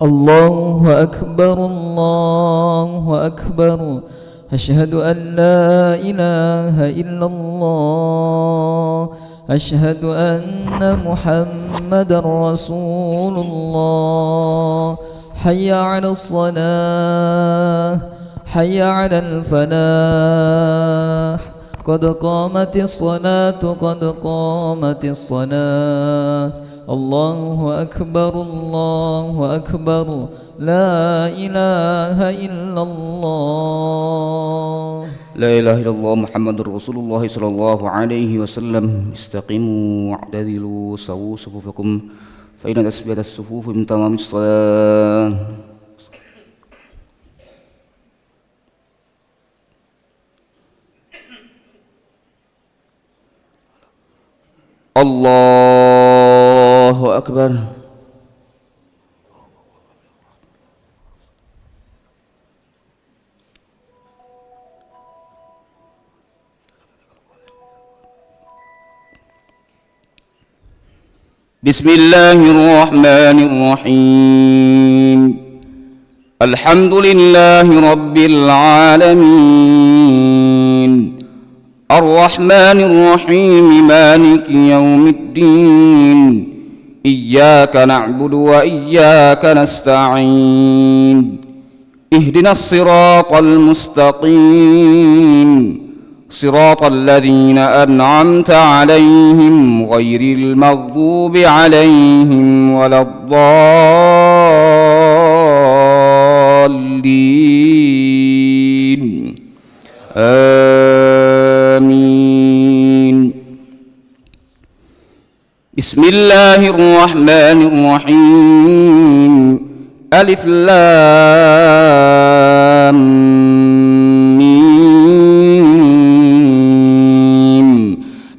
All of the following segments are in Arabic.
الله أكبر الله أكبر. أشهد أن لا إله إلا الله. أشهد أن محمد رسول الله. حي على الصلاة حي على الفلاح. قد قامت الصلاة قد قامت الصلاة. الله أكبر الله أكبر. لا إله إلا الله. لا إله إلا الله محمد رسول الله صلى الله عليه وسلم. استقيموا واعتدلوا سووا صفوفكم فإن تسبية الصفوف من تمام الصلاة. الله أكبر. بسم الله الرحمن الرحيم. الحمد لله رب العالمين الرحمن الرحيم مالك يوم الدين. إياك نعبد وإياك نستعين. اهدنا الصراط المستقيم صراط الذين أنعمت عليهم غير المغضوب عليهم ولا الضالين. آمين. بسم الله الرحمن الرحيم. ألف لام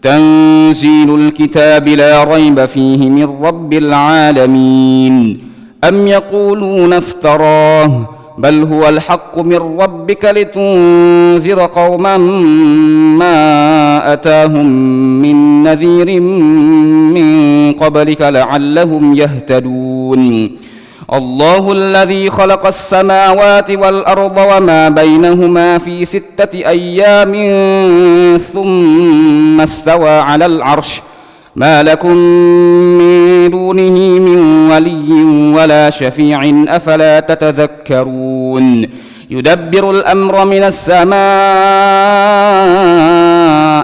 تنزيل الكتاب لا ريب فيه من رب العالمين. أم يقولون افتراه بل هو الحق من ربك لتنذر قوما ما أتاهم من نذير من قبلك لعلهم يهتدون. الله الذي خلق السماوات والأرض وما بينهما في 6 أيام ثم استوى على العرش. ما لكم من دونه من ولي ولا شفيع أفلا تتذكرون. يدبر الأمر من السماء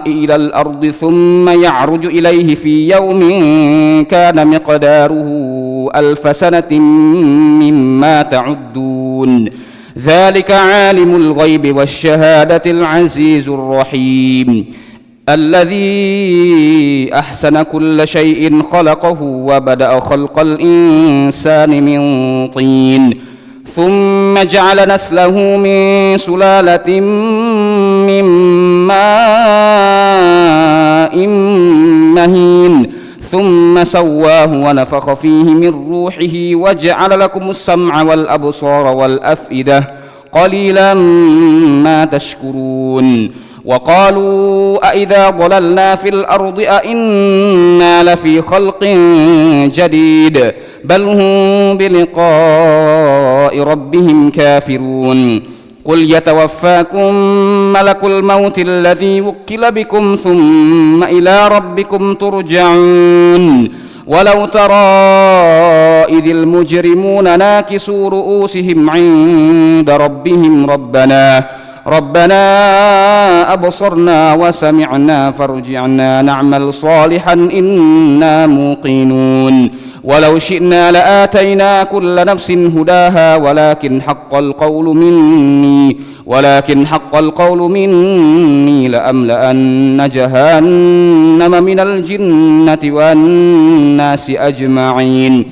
إلى الأرض ثم يعرج إليه في يوم كان مقداره 1000 سنة مما تعدون. ذلك عالم الغيب والشهادة العزيز الرحيم. الذي أحسن كل شيء خلقه وبدأ خلق الإنسان من طين ثم جعل نسله من سلالة من ماء مهين ثم سواه ونفخ فيه من روحه وجعل لكم السمع والأبصار والأفئدة قليلا ما تشكرون. وقالوا أإذا ضللنا في الأرض أإنا لفي خلق جديد بل هم بلقاء ربهم كافرون. قل يتوفاكم ملك الموت الذي وكل بكم ثم إلى ربكم ترجعون. ولو ترى إذ المجرمون ناكسوا رؤوسهم عند ربهم ربنا أبصرنا وسمعنا فارجعنا نعمل صالحا إنا موقنون. ولو شئنا لآتينا كل نفس هداها ولكن حق القول مني لأملأن جهنم من الجنة والناس أجمعين.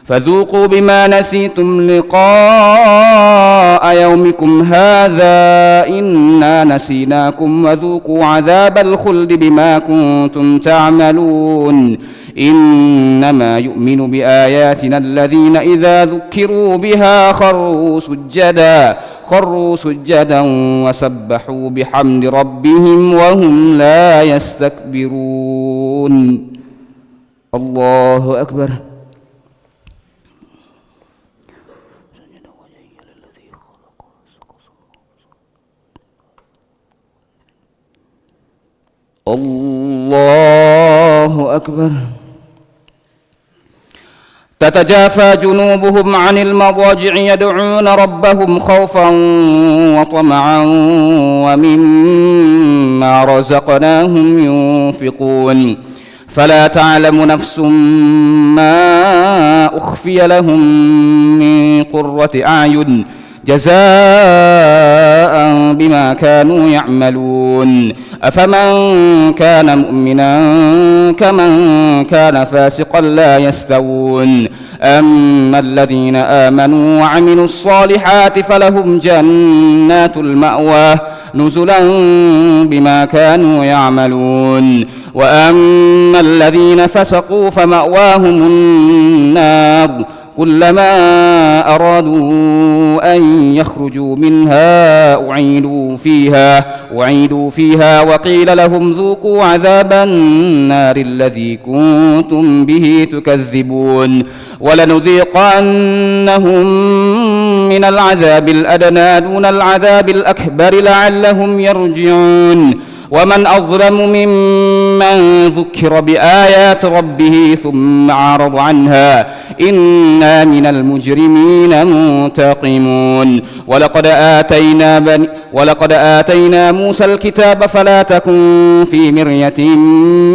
فذوقوا بما نسيتم لقاء يومكم هذا إنا نسيناكم وذوقوا عذاب الخلد بما كنتم تعملون. إنما يؤمن بآياتنا الذين إذا ذكروا بها خروا سجدا وسبحوا بحمد ربهم وهم لا يستكبرون. الله أكبر. الله أكبر. تتجافى جنوبهم عن المضاجع يدعون ربهم خوفا وطمعا ومما رزقناهم ينفقون فلا تعلم نفس ما أخفي لهم من قرة أعين جزاء بما كانوا يعملون أفمن كان مؤمنا كمن كان فاسقا لا يستوون أما الذين آمنوا وعملوا الصالحات فلهم جنات المأوى نزلا بما كانوا يعملون وأما الذين فسقوا فمأواهم النار كلما أرادوا أن يخرجوا منها أعيدوا فيها وقيل لهم ذوقوا عذاب النار الذي كنتم به تكذبون ولنذيقنهم من العذاب الأدنى دون العذاب الأكبر لعلهم يرجعون ومن أظلم ممن ذكر بآيات ربه ثم أعرض عنها إنا من المجرمين منتقمون ولقد آتينا موسى الكتاب فلا تكن في مرية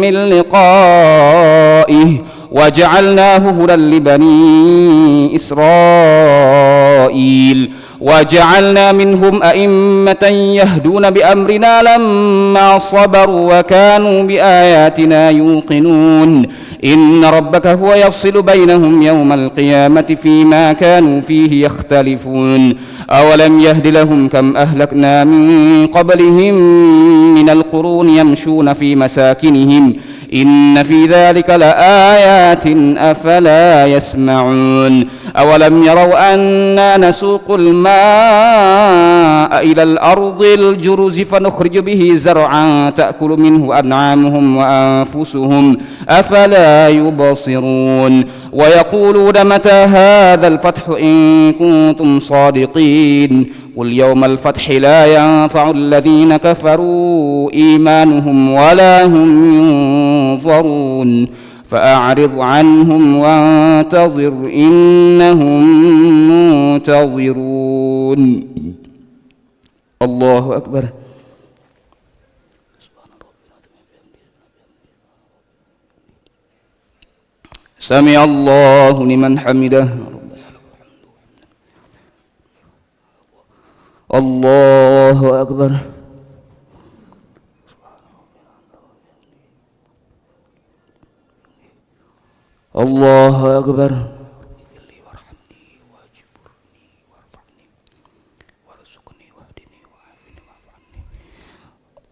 من لقائه وجعلناه هدى لبني إسرائيل وجعلنا منهم أئمة يهدون بأمرنا لما صبروا وكانوا بآياتنا يوقنون إن ربك هو يفصل بينهم يوم القيامة فيما كانوا فيه يختلفون أولم يهد لهم كم أهلكنا من قبلهم من القرون يمشون في مساكنهم إن في ذلك لآيات أفلا يسمعون أولم يروا أنا نسوق الماء إلى الأرض الجرز فنخرج به زرعا تأكل منه أنعامهم وأنفسهم أفلا يبصرون ويقولون متى هذا الفتح إن كنتم صادقين قل يوم الفتح لا ينفع الذين كفروا إيمانهم ولا هم ينظرون فأعرض عنهم وانتظر إنهم منتظرون. الله أكبر. سمع الله لمن حمده. الله أكبر. الله أكبر.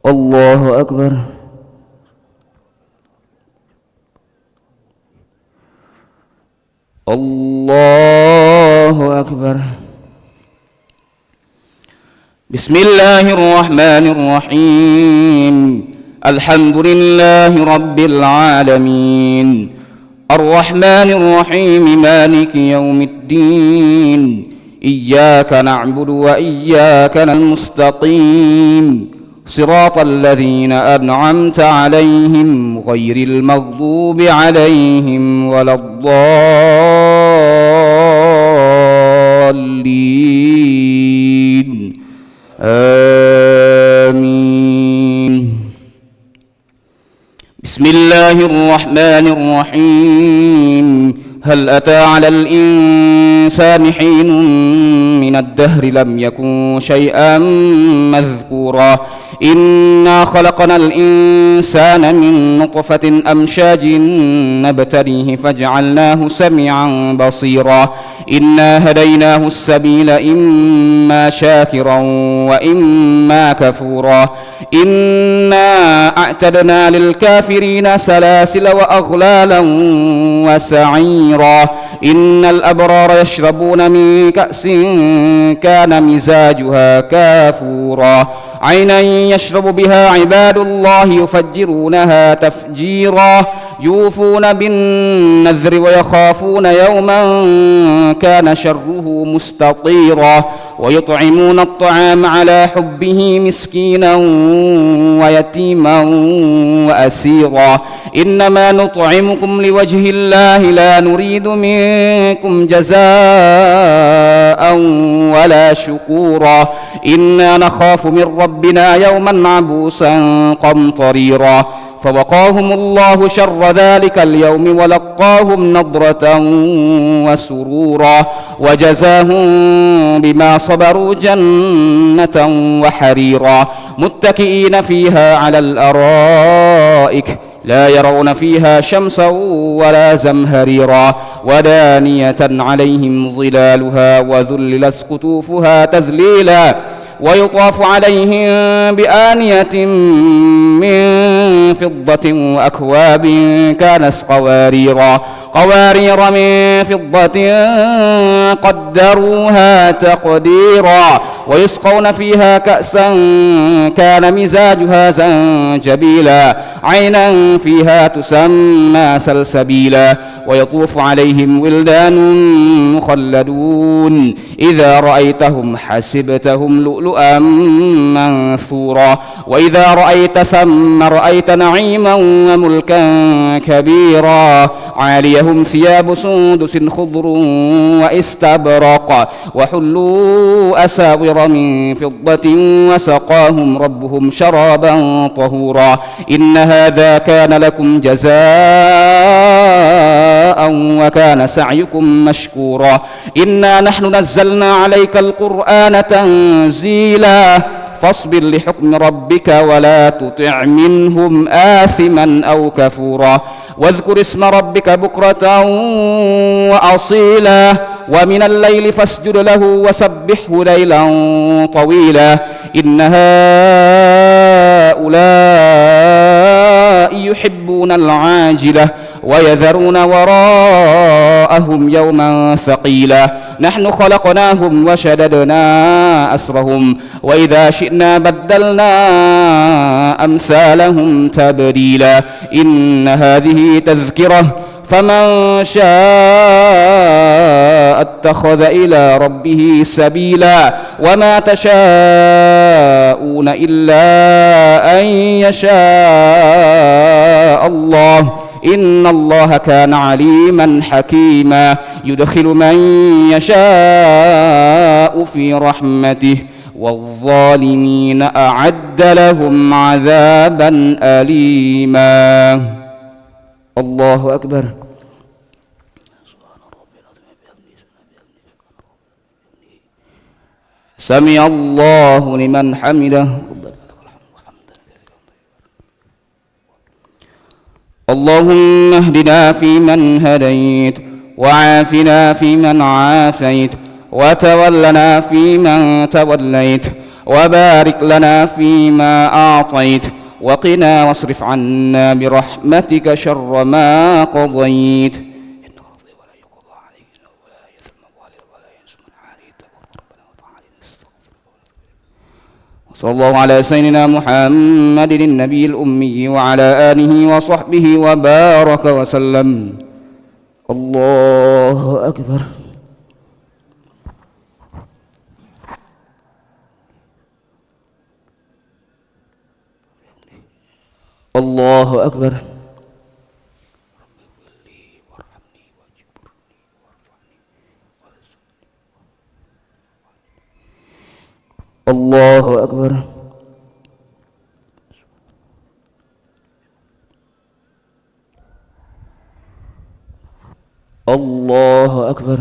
الله أكبر. الله أكبر. بسم الله الرحمن الرحيم الحمد لله رب العالمين الرحمن الرحيم مالك يوم الدين إياك نعبد وإياك نستقيم صراط الذين أنعمت عليهم غير المغضوب عليهم ولا الضالين آمين. بسم الله الرحمن الرحيم هل أتى على الإنسان حين من الدهر لم يكن شيئا مذكورا إنا خلقنا الإنسان من نطفة أمشاج نبتليه فجعلناه سميعا بصيرا إنا هديناه السبيل إما شاكرا وإما كفورا إنا أعتدنا للكافرين سلاسل وأغلالا وسعيرا إن الأبرار يشربون من كأس كان مزاجها كافورا عينا يشرب بها عباد الله يفجرونها تفجيرا يوفون بالنذر ويخافون يوما كان شره مستطيرا ويطعمون الطعام على حبه مسكينا ويتيما وأسيرا إنما نطعمكم لوجه الله لا نريد منكم جزاء ولا شكورا إنا نخاف من ربنا يوما عبوسا قمطريرا فوقاهم الله شر ذلك اليوم ولقاهم نضرة وسرورا وجزاهم بما صبروا جنة وحريرا متكئين فيها على الأرائك لا يرون فيها شمسا ولا زمهريرا ودانية عليهم ظلالها وذللت قطوفها تذليلا ويطاف عليهم بآنية من فضة وأكواب كانت قوارير من فضة قدروها تقديرا ويسقون فيها كأسا كان مزاجها زنجبيلا عينا فيها تسمى سلسبيلا ويطوف عليهم ولدان مخلدون إذا رأيتهم حسبتهم لؤلؤا منثورا وإذا رأيت ثم رأيت نعيما وملكا كبيرا عاليهم ثياب سندس خضر واستبرق وحلوا أساور من فضة وسقاهم ربهم شرابا طهورا إن هذا كان لكم جزاء وكان سعيكم مشكورا إنا نحن نزلنا عليك القرآن تنزيلا فاصبر لحكم ربك ولا تطع منهم آثما أو كفورا واذكر اسم ربك بكرة وأصيلا ومن الليل فاسجد له وسبحه ليلا طويلا إن هؤلاء يحبون العاجلة ويذرون وراءهم يوما ثقيلا نحن خلقناهم وشددنا أسرهم وإذا شئنا بدلنا أمثالهم تبديلا إن هذه تذكرة فمن شاء اتخذ إلى ربه سبيلا وما تشاءون إلا أن يشاء الله إن الله كان عليما حكيما يدخل من يشاء في رحمته والظالمين أعد لهم عذابا أليما الله أكبر سمع الله لمن حمده اللهم اهدنا فيمن هديت وعافنا فيمن عافيت وتولنا فيمن توليت وبارك لنا فيما أعطيت وقنا واصرف عنا برحمتك شر ما قضيت إنك تقضي ولا يقضى عليك ولا يثم الظالم ولا ينصر من عاديت ربنا وتعالى نستغفرك وصلى الله على سيدنا محمد النبي الأمي وعلى آله وصحبه وبارك وسلم الله أكبر الله أكبر الله أكبر الله أكبر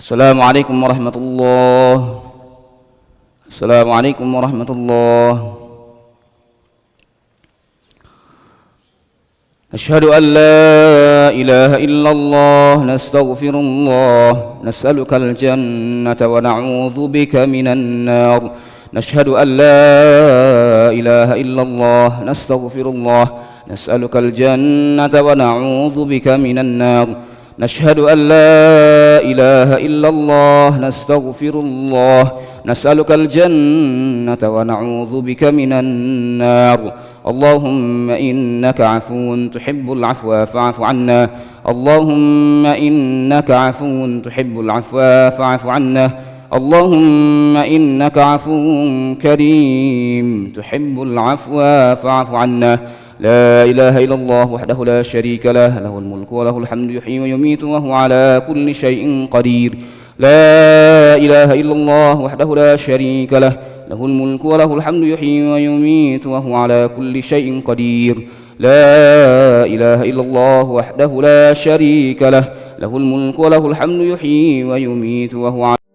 السلام عليكم ورحمة الله. السلام عليكم ورحمة الله. أشهد أن لا إله إلا الله. نستغفر الله. نسألك الجنة ونعوذ بك من النار. نشهد أن لا إله إلا الله. نستغفر الله. نسألك الجنة ونعوذ بك من النار. نشهد أن لا إله إلا الله. نستغفر الله. نسألك الجنة ونعوذ بك من النار. اللهم إنك عفو تحب العفو فاعف عنا. اللهم إنك عفو تحب العفو فاعف عنا. اللهم إنك عفو كريم تحب العفو فاعف عنا. لا إله إلا الله وحده لا شريك له، له الملك وله الحمد يحيي ويميت وهو على كل شيء قدير. لا إله إلا الله وحده لا شريك له، له الملك وله الحمد يحيي ويميت وهو على كل شيء قدير. لا إله إلا الله وحده لا شريك له، له الملك وله الحمد يحيي ويميت وهو على